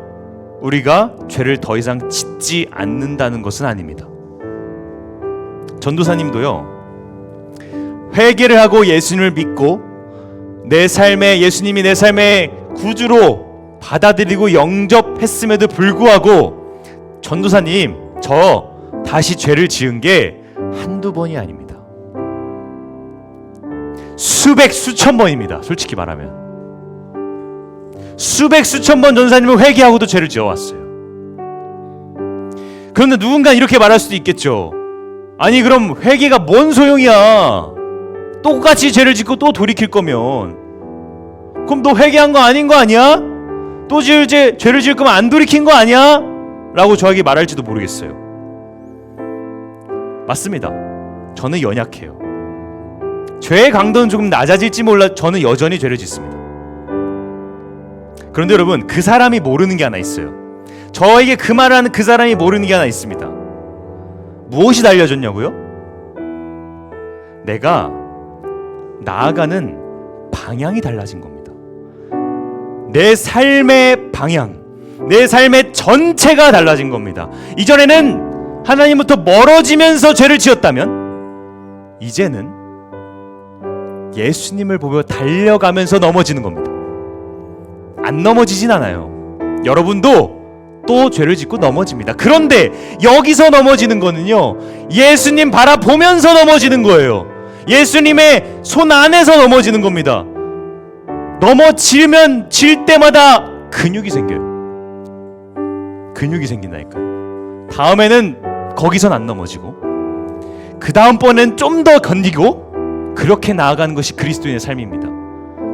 우리가 죄를 더 이상 짓지 않는다는 것은 아닙니다. 전도사님도요, 회개를 하고 예수님을 믿고 내 삶에 예수님이 내 삶의 구주로 받아들이고 영접했음에도 불구하고 전도사님, 저 다시 죄를 지은 게 한두 번이 아닙니다. 수백 수천 번입니다. 솔직히 말하면 수백 수천 번 전도사님은 회개하고도 죄를 지어왔어요. 그런데 누군가 이렇게 말할 수도 있겠죠. 아니 그럼 회개가 뭔 소용이야. 똑같이 죄를 짓고 또 돌이킬 거면 그럼 너 회개한 거 아닌 거 아니야? 또 죄를 지을 거면 안 돌이킨 거 아니야? 라고 저에게 말할지도 모르겠어요. 맞습니다. 저는 연약해요. 죄의 강도는 조금 낮아질지 몰라 저는 여전히 죄를 짓습니다. 그런데 여러분, 그 사람이 모르는 게 하나 있어요. 저에게 그 말을 하는 그 사람이 모르는 게 하나 있습니다. 무엇이 달려졌냐고요? 내가 나아가는 방향이 달라진 겁니다. 내 삶의 방향, 내 삶의 전체가 달라진 겁니다. 이전에는 하나님부터 멀어지면서 죄를 지었다면 이제는 예수님을 보며 달려가면서 넘어지는 겁니다. 안 넘어지진 않아요. 여러분도 또 죄를 짓고 넘어집니다. 그런데 여기서 넘어지는 거는요, 예수님 바라보면서 넘어지는 거예요. 예수님의 손 안에서 넘어지는 겁니다. 넘어지면 질 때마다 근육이 생겨요. 근육이 생긴다니까요. 다음에는 거기선 안 넘어지고 그 다음번엔 좀 더 견디고 그렇게 나아가는 것이 그리스도인의 삶입니다.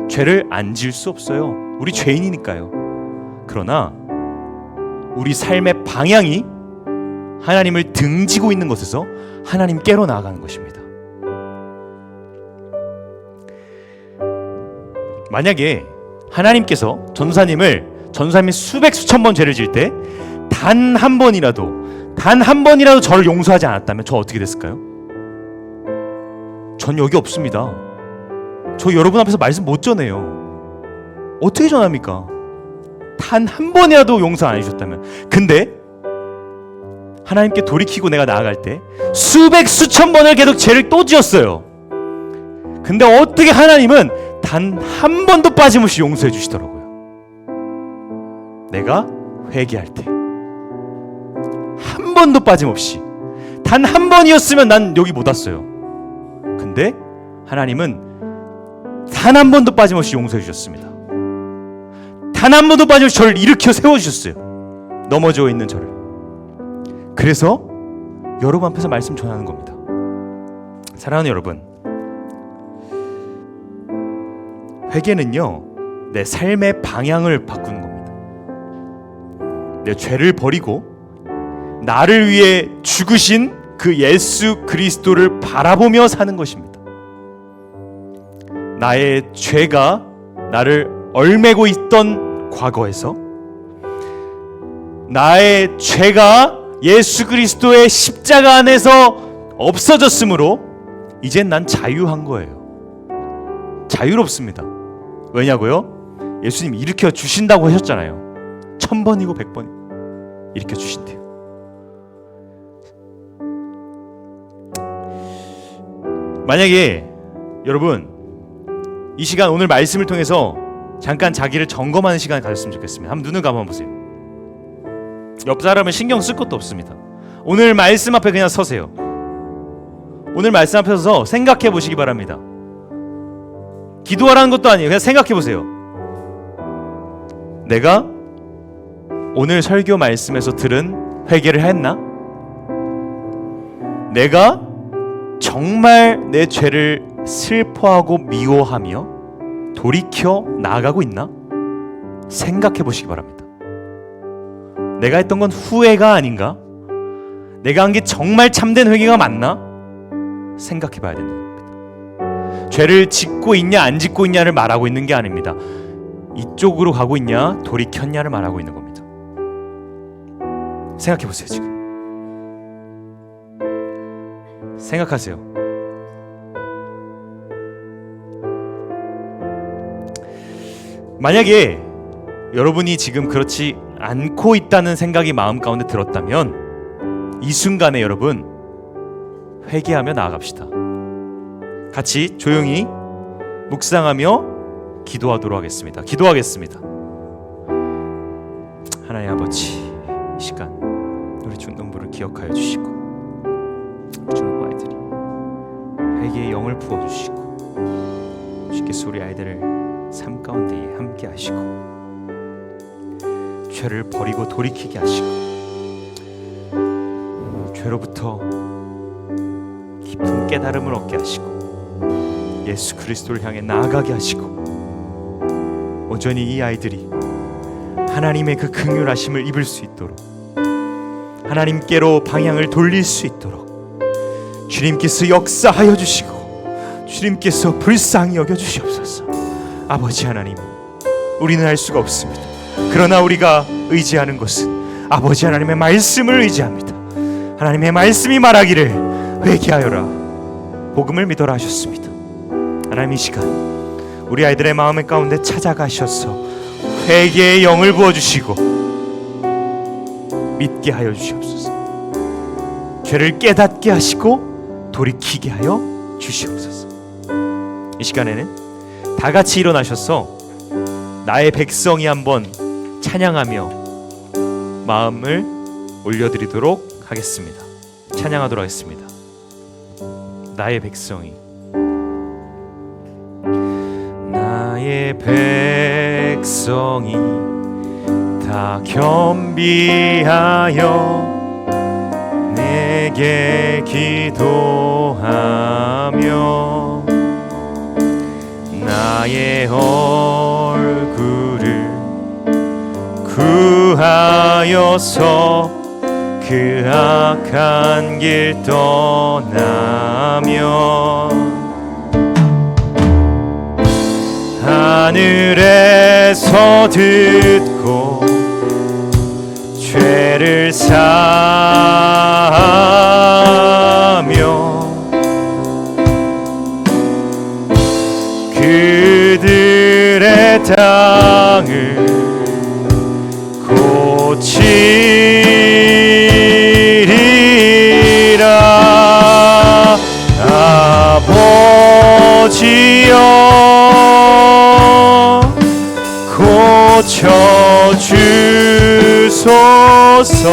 죄를 안 지을 수 없어요. 우리 죄인이니까요. 그러나 우리 삶의 방향이 하나님을 등지고 있는 것에서 하나님께로 나아가는 것입니다. 만약에 하나님께서 전도사님이 수백 수천 번 죄를 지을 때 단 한 번이라도 저를 용서하지 않았다면 저 어떻게 됐을까요? 전 여기 없습니다. 저 여러분 앞에서 말씀 못 전해요. 어떻게 전합니까? 단 한 번이라도 용서 안 해주셨다면. 근데 하나님께 돌이키고 내가 나아갈 때 수백 수천 번을 계속 죄를 또 지었어요. 근데 어떻게 하나님은 단 한 번도 빠짐없이 용서해 주시더라고요. 내가 회개할 때 한 번도 빠짐없이 단 한 번이었으면 난 여기 못 왔어요. 근데 하나님은 단 한 번도 빠짐없이 용서해 주셨습니다. 단 한 번도 빠짐없이 저를 일으켜 세워주셨어요. 넘어져 있는 저를. 그래서 여러분 앞에서 말씀 전하는 겁니다. 사랑하는 여러분, 회개는요, 내 삶의 방향을 바꾸는 겁니다. 내 죄를 버리고 나를 위해 죽으신 그 예수 그리스도를 바라보며 사는 것입니다. 나의 죄가 나를 얽매고 있던 과거에서 나의 죄가 예수 그리스도의 십자가 안에서 없어졌으므로 이젠 난 자유한 거예요. 자유롭습니다. 왜냐고요? 예수님이 일으켜 주신다고 하셨잖아요. 1000번이고 100번 일으켜 주신대요. 만약에 여러분 이 시간 오늘 말씀을 통해서 잠깐 자기를 점검하는 시간을 가졌으면 좋겠습니다. 한번 눈을 감아보세요. 옆 사람은 신경 쓸 것도 없습니다. 오늘 말씀 앞에 그냥 서세요. 오늘 말씀 앞에 서서 생각해 보시기 바랍니다. 기도하라는 것도 아니에요. 그냥 생각해 보세요. 내가 오늘 설교 말씀에서 들은 회개를 했나? 내가 정말 내 죄를 슬퍼하고 미워하며 돌이켜 나아가고 있나? 생각해 보시기 바랍니다. 내가 했던 건 후회가 아닌가? 내가 한 게 정말 참된 회개가 맞나? 생각해 봐야 된다. 죄를 짓고 있냐 안 짓고 있냐를 말하고 있는 게 아닙니다. 이쪽으로 가고 있냐 돌이켰냐를 말하고 있는 겁니다. 생각해 보세요. 지금 생각하세요. 만약에 여러분이 지금 그렇지 않고 있다는 생각이 마음 가운데 들었다면 이 순간에 여러분 회개하며 나아갑시다. 같이 조용히 묵상하며 기도하도록 하겠습니다. 기도하겠습니다. 하나님 아버지, 이 시간 우리 중동부를 기억하여 주시고 우리 중동부 아이들이 회개의 영을 부어주시고 주께서 우리 아이들을 삶 가운데 함께 하시고 죄를 버리고 돌이키게 하시고 죄로부터 깊은 깨달음을 얻게 하시고 예수 그리스도를 향해 나아가게 하시고 온전히 이 아이들이 하나님의 그 긍휼하심을 입을 수 있도록 하나님께로 방향을 돌릴 수 있도록 주님께서 역사하여 주시고 주님께서 불쌍히 여겨 주시옵소서. 아버지 하나님, 우리는 할 수가 없습니다. 그러나 우리가 의지하는 것은 아버지 하나님의 말씀을 의지합니다. 하나님의 말씀이 말하기를 회개하여라, 복음을 믿어라 하셨습니다. 하나님, 이 시간 우리 아이들의 마음 가운데 찾아가셔서 회개의 영을 부어주시고 믿게 하여 주시옵소서. 죄를 깨닫게 하시고 돌이키게 하여 주시옵소서. 이 시간에는 다 같이 일어나셔서 나의 백성이 한번 찬양하며 마음을 올려드리도록 하겠습니다. 찬양하도록 하겠습니다. 나의 백성이, 나의 백성이 다 겸비하여 내게 기도하며 나의 얼굴을 구하여서 그 악한 길 떠나며 하늘에서 듣고 죄를 사하며 그들의 땅을 고치리라. 아버지여 고쳐주소서.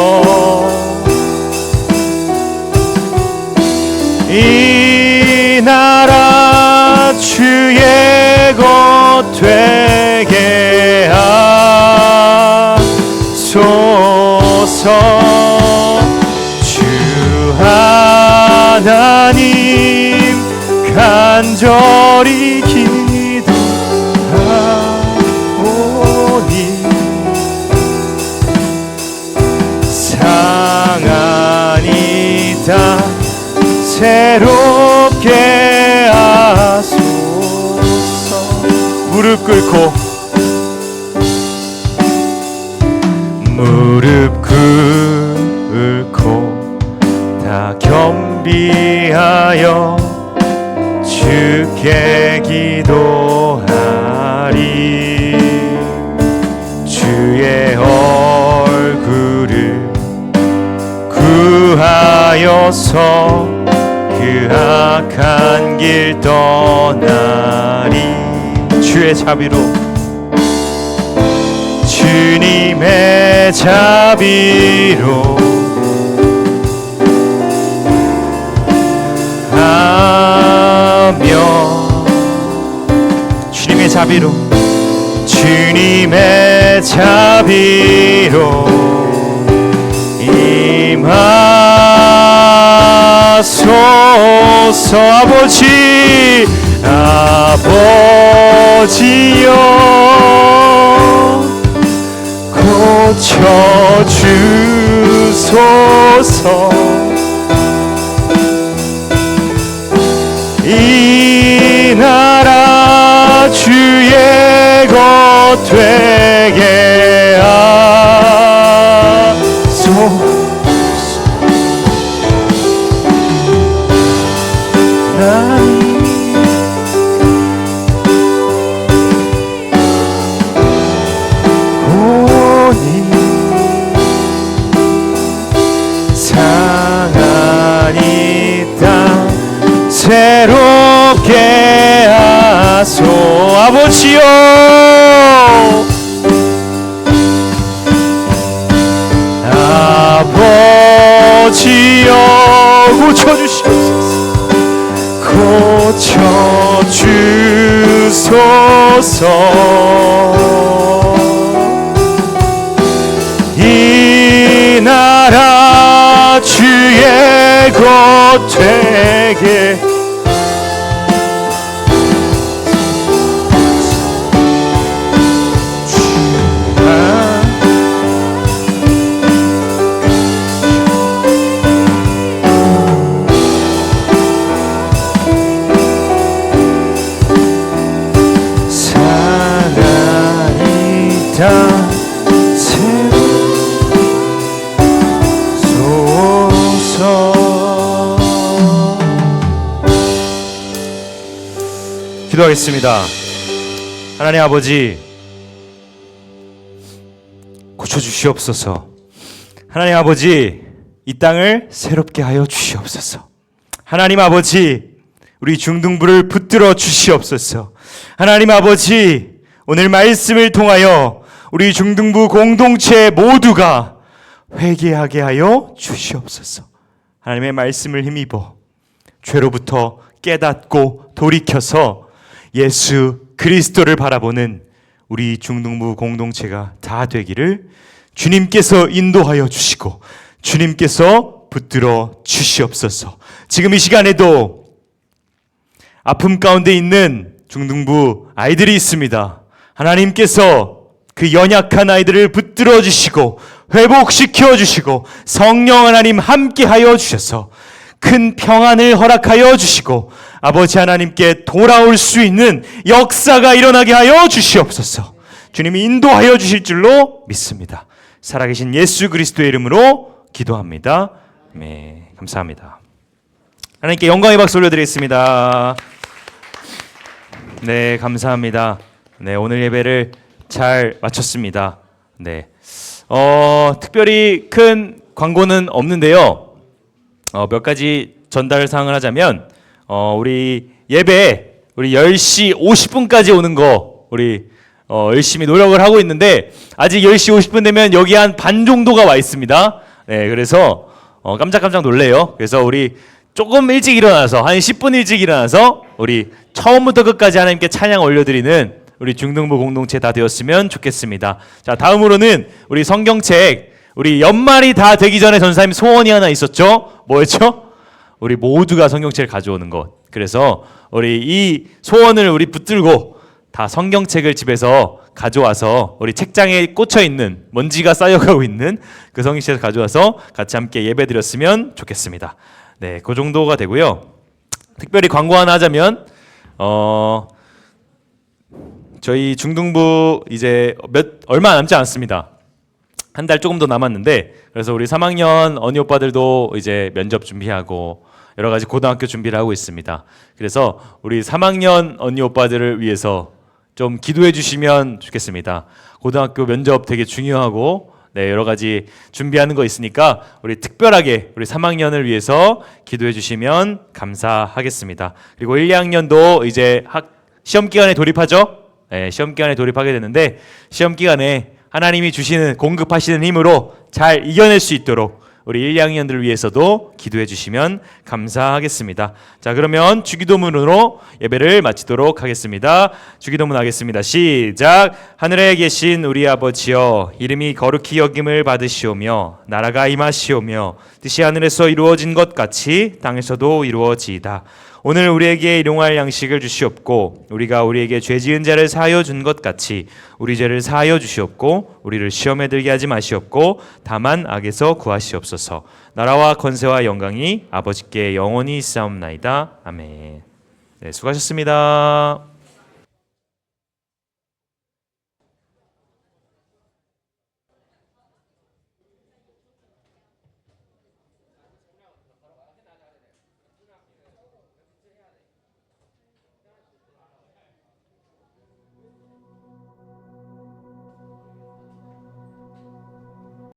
이 나라 주의 것 되게 하소서. 주 하나님 간절히 기도하오니 상하니다 새롭게 하소서. 무릎 꿇고 다 겸비하여 주께 기도하리. 주의 얼굴을 구하여서 그 악한 길 떠나리. 주의 자비로 주님의 자비로 하며 주님의 자비로 주님의 자비로 임하소서. 아버지여 고쳐주소서. 이 나라 주의 것 되게 하소서. 상하니 땅 새롭게 하소. 아버지여 아버지여 고쳐주시옵소서. 고쳐주소서. 이 나라 주의 것 되게 사랑이다 기도하겠습니다. 하나님 아버지 고쳐주시옵소서. 하나님 아버지 이 땅을 새롭게 하여 주시옵소서. 하나님 아버지 우리 중등부를 붙들어 주시옵소서. 하나님 아버지 오늘 말씀을 통하여 우리 중등부 공동체 모두가 회개하게 하여 주시옵소서. 하나님의 말씀을 힘입어 죄로부터 깨닫고 돌이켜서 예수 그리스도를 바라보는 우리 중등부 공동체가 다 되기를 주님께서 인도하여 주시고 주님께서 붙들어 주시옵소서. 지금 이 시간에도 아픔 가운데 있는 중등부 아이들이 있습니다. 하나님께서 그 연약한 아이들을 붙들어 주시고 회복시켜 주시고 성령 하나님 함께 하여 주셔서 큰 평안을 허락하여 주시고 아버지 하나님께 돌아올 수 있는 역사가 일어나게 하여 주시옵소서. 주님이 인도하여 주실 줄로 믿습니다. 살아계신 예수 그리스도의 이름으로 기도합니다. 네, 감사합니다. 하나님께 영광의 박수 올려드리겠습니다. 네, 감사합니다. 네, 오늘 예배를 잘 마쳤습니다. 네, 특별히 큰 광고는 없는데요. 몇 가지 전달 사항을 하자면 우리 예배 우리 10시 50분까지 오는 거 우리 열심히 노력을 하고 있는데 아직 10시 50분 되면 여기 한 반 정도가 와 있습니다. 네, 그래서 깜짝깜짝 놀래요. 그래서 우리 조금 일찍 일어나서 한 10분 일찍 일어나서 우리 처음부터 끝까지 하나님께 찬양 올려드리는 우리 중등부 공동체 다 되었으면 좋겠습니다. 자, 다음으로는 우리 성경책 우리 연말이 다 되기 전에 전사님 소원이 하나 있었죠? 뭐였죠? 우리 모두가 성경책을 가져오는 것. 그래서 우리 이 소원을 우리 붙들고 다 성경책을 집에서 가져와서 우리 책장에 꽂혀 있는 먼지가 쌓여가고 있는 그 성경책을 가져와서 같이 함께 예배드렸으면 좋겠습니다. 네, 그 정도가 되고요. 특별히 광고 하나 하자면 저희 중등부 이제 얼마 남지 않았습니다. 한 달 조금 더 남았는데 그래서 우리 3학년 언니 오빠들도 이제 면접 준비하고 여러 가지 고등학교 준비를 하고 있습니다. 그래서 우리 3학년 언니 오빠들을 위해서 좀 기도해 주시면 좋겠습니다. 고등학교 면접 되게 중요하고 네, 여러 가지 준비하는 거 있으니까 우리 특별하게 우리 3학년을 위해서 기도해 주시면 감사하겠습니다. 그리고 1, 2학년도 이제 시험 기간에 돌입하죠. 네, 시험 기간에 돌입하게 되는데 시험 기간에 하나님이 주시는 공급하시는 힘으로 잘 이겨낼 수 있도록 우리 1, 2학년들을 위해서도 기도해 주시면 감사하겠습니다. 자, 그러면 주기도문으로 예배를 마치도록 하겠습니다. 주기도문 하겠습니다. 시작. 하늘에 계신 우리 아버지여, 이름이 거룩히 여김을 받으시오며 나라가 임하시오며 뜻이 하늘에서 이루어진 것 같이 땅에서도 이루어지이다. 오늘 우리에게 일용할 양식을 주시옵고 우리가 우리에게 죄 지은 자를 사하여 준 것 같이 우리 죄를 사하여 주시옵고 우리를 시험에 들게 하지 마시옵고 다만 악에서 구하시옵소서. 나라와 권세와 영광이 아버지께 영원히 있사옵나이다. 아멘. 네, 수고하셨습니다.